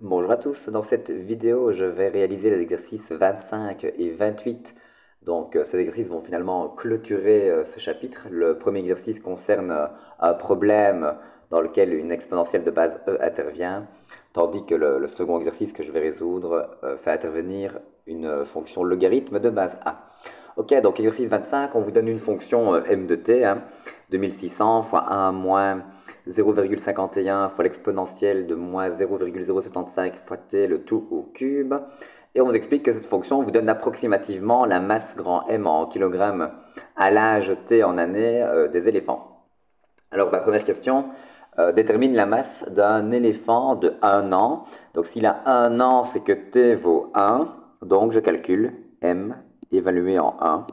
Bonjour à tous, dans cette vidéo je vais réaliser les exercices 25 et 28. Donc ces exercices vont finalement clôturer ce chapitre. Le premier exercice concerne un problème dans lequel une exponentielle de base e intervient, tandis que le second exercice que je vais résoudre fait intervenir une fonction logarithme de base a. Ok, donc exercice 25, on vous donne une fonction m de t, 2600 fois 1 moins 0,51 fois l'exponentielle de moins 0,075 fois t, le tout au cube. Et on vous explique que cette fonction vous donne approximativement la masse grand M en kilogrammes à l'âge t en années des éléphants. Alors la première question, détermine la masse d'un éléphant de 1 an. Donc s'il a 1 an, c'est que t vaut 1. Donc je calcule M évalué en 1.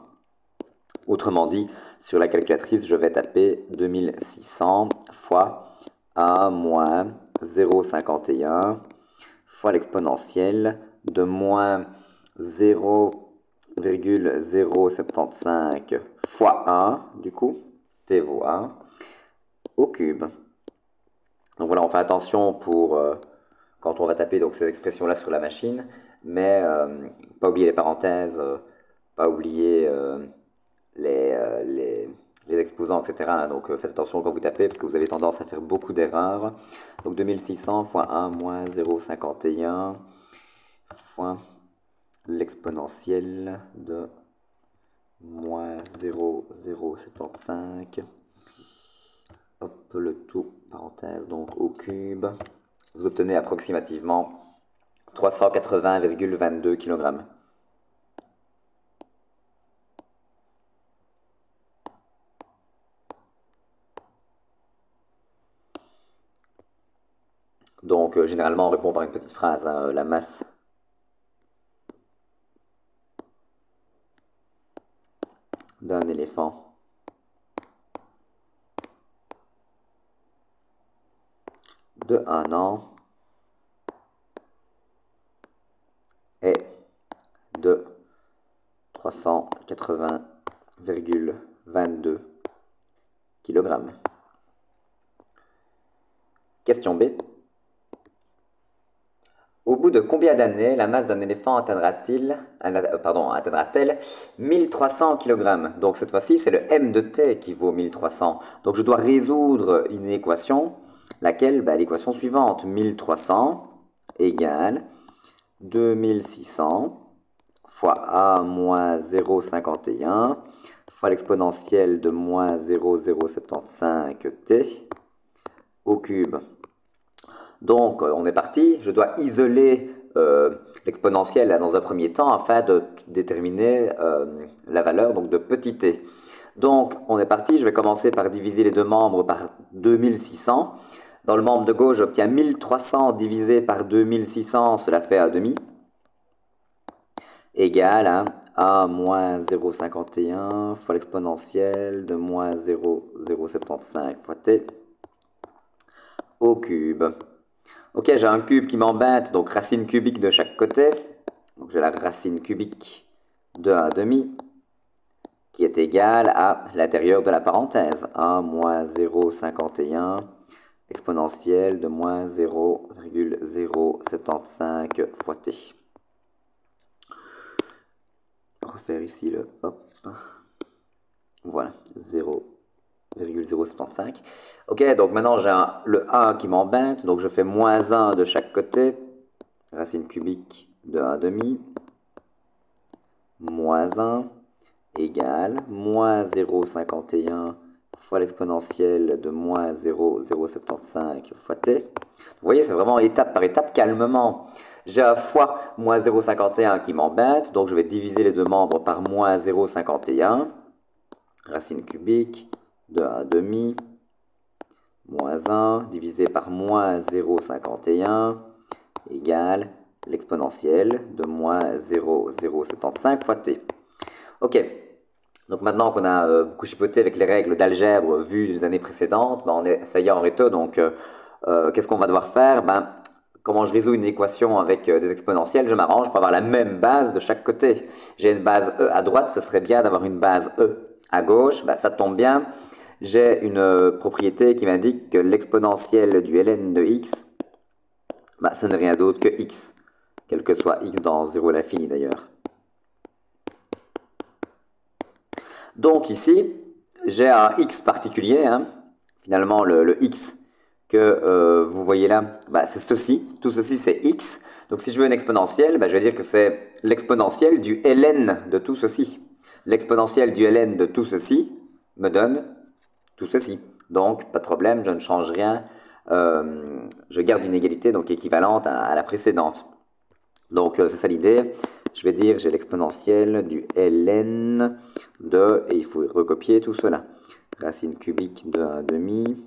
Autrement dit, sur la calculatrice, je vais taper 2600 fois 1 moins 0,51 fois l'exponentielle de moins 0,075 fois 1, du coup, t vaut 1, au cube. Donc voilà, on fait attention pour quand on va taper donc, ces expressions-là sur la machine, mais pas oublier les parenthèses, pas oublier les, euh, les, les exposants, etc. Donc faites attention quand vous tapez parce que vous avez tendance à faire beaucoup d'erreurs. Donc 2600 fois 1 moins 0,51 fois l'exponentielle de moins 0,075. Hop, le tout, parenthèse, donc au cube. Vous obtenez approximativement 380,22 kg. Donc généralement on répond par une petite phrase, hein, la masse d'un éléphant de 1 an est de 380,22 kg. Question B. Au bout de combien d'années la masse d'un éléphant atteindra-t-elle 1300 kg? Donc cette fois-ci, c'est le m de t qui vaut 1300. Donc je dois résoudre une équation, laquelle, l'équation suivante, 1300 égale 2600 fois a moins 0,51 fois l'exponentielle de moins 0,075 t au cube. Donc, on est parti. Je dois isoler l'exponentielle dans un premier temps afin de déterminer la valeur donc de petit t. Donc, on est parti. Je vais commencer par diviser les deux membres par 2600. Dans le membre de gauche, j'obtiens 1300 divisé par 2600, cela fait 1 demi, égale à 1 moins 0,51 fois l'exponentielle de moins 0,075 fois t au cube. Ok, j'ai un cube qui m'embête, donc racine cubique de chaque côté. Donc j'ai la racine cubique de 1 demi qui est égale à l'intérieur de la parenthèse. 1 moins 0,51 exponentielle de moins 0,075 fois t. Refaire ici le hop. Voilà, 0,075. Ok, donc maintenant j'ai le 1 qui m'embête, donc je fais moins 1 de chaque côté, racine cubique de 1 demi, moins 1 égale moins 0,51 fois l'exponentielle de moins 0,075 fois t. Vous voyez, c'est vraiment étape par étape, calmement. J'ai un fois moins 0,51 qui m'embête, donc je vais diviser les deux membres par moins 0,51, racine cubique de 1 demi, moins 1 divisé par moins 0,51 égale l'exponentielle de moins 0,075 fois t. Ok, donc maintenant qu'on a beaucoup chipoté avec les règles d'algèbre vues des années précédentes, ça y est en réto, donc qu'est-ce qu'on va devoir faire? Comment je résous une équation avec des exponentielles? Je m'arrange pour avoir la même base de chaque côté. J'ai une base e à droite, ce serait bien d'avoir une base e à gauche, ça tombe bien. J'ai une propriété qui m'indique que l'exponentielle du ln de x bah, ce n'est rien d'autre que x, quel que soit x dans 0 à l'infini d'ailleurs. Donc ici, j'ai un x particulier, hein. Finalement le x que vous voyez là, bah, c'est ceci, tout ceci c'est x. Donc si je veux une exponentielle, bah, je vais dire que c'est l'exponentielle du ln de tout ceci. L'exponentielle du ln de tout ceci me donne tout ceci. Donc pas de problème, je ne change rien, je garde une égalité donc équivalente à la précédente. Donc c'est ça l'idée. Je vais dire j'ai l'exponentielle du ln de, et il faut recopier tout cela. Racine cubique de 1 demi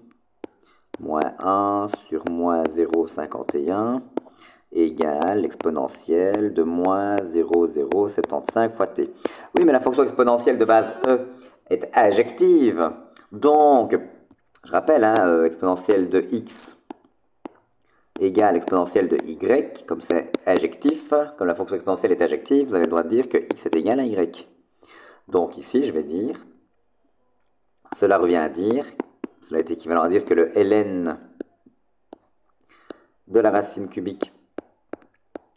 moins 1 sur moins 0,51 égale l'exponentielle de moins 0,075 fois t. Oui, mais la fonction exponentielle de base e est adjective. Donc, je rappelle, hein, exponentielle de x égale exponentielle de y, comme c'est adjectif, comme la fonction exponentielle est adjective, vous avez le droit de dire que x est égal à y. Donc ici, je vais dire, cela revient à dire, cela est équivalent à dire que le ln de la racine cubique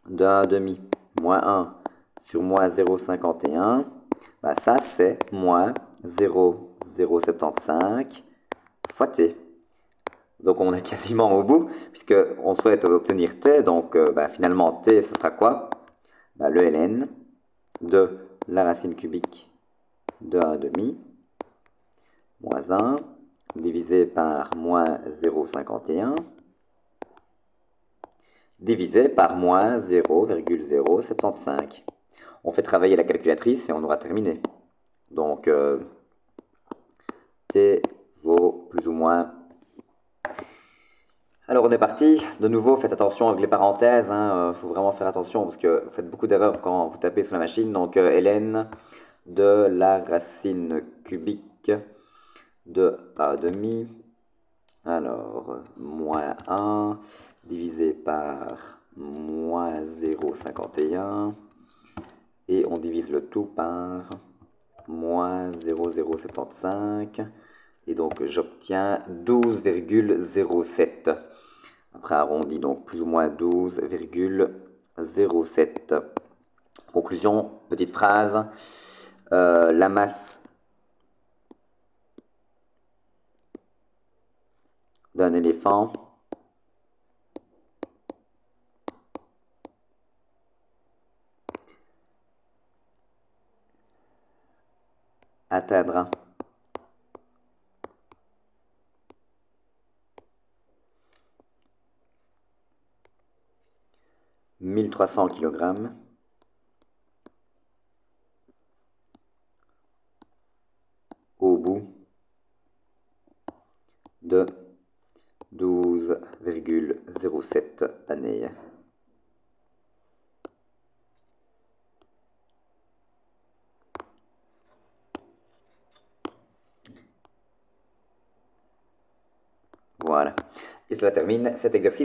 de 1 demi moins 1 sur moins 0,51, bah ça c'est moins 0,075 fois t. Donc on est quasiment au bout, puisqu'on souhaite obtenir t, donc bah, finalement t ce sera quoi? Bah, le ln de la racine cubique de 1 demi moins 1 divisé par moins 0,51 divisé par moins 0,075. On fait travailler la calculatrice et on aura terminé. Donc, t vaut plus ou moins... Alors, on est parti. De nouveau, faites attention avec les parenthèses. Il faut vraiment faire attention parce que vous faites beaucoup d'erreurs quand vous tapez sur la machine. Donc, ln de la racine cubique de a demi. Alors, moins 1 divisé par moins 0,51. Et on divise le tout par moins 0,075. Et donc j'obtiens 12,07. Après arrondi, donc plus ou moins 12,07. Conclusion, petite phrase. La masse d'un éléphant atteindra 1300 kg au bout de 12,07 années. Voilà. Et cela termine cet exercice.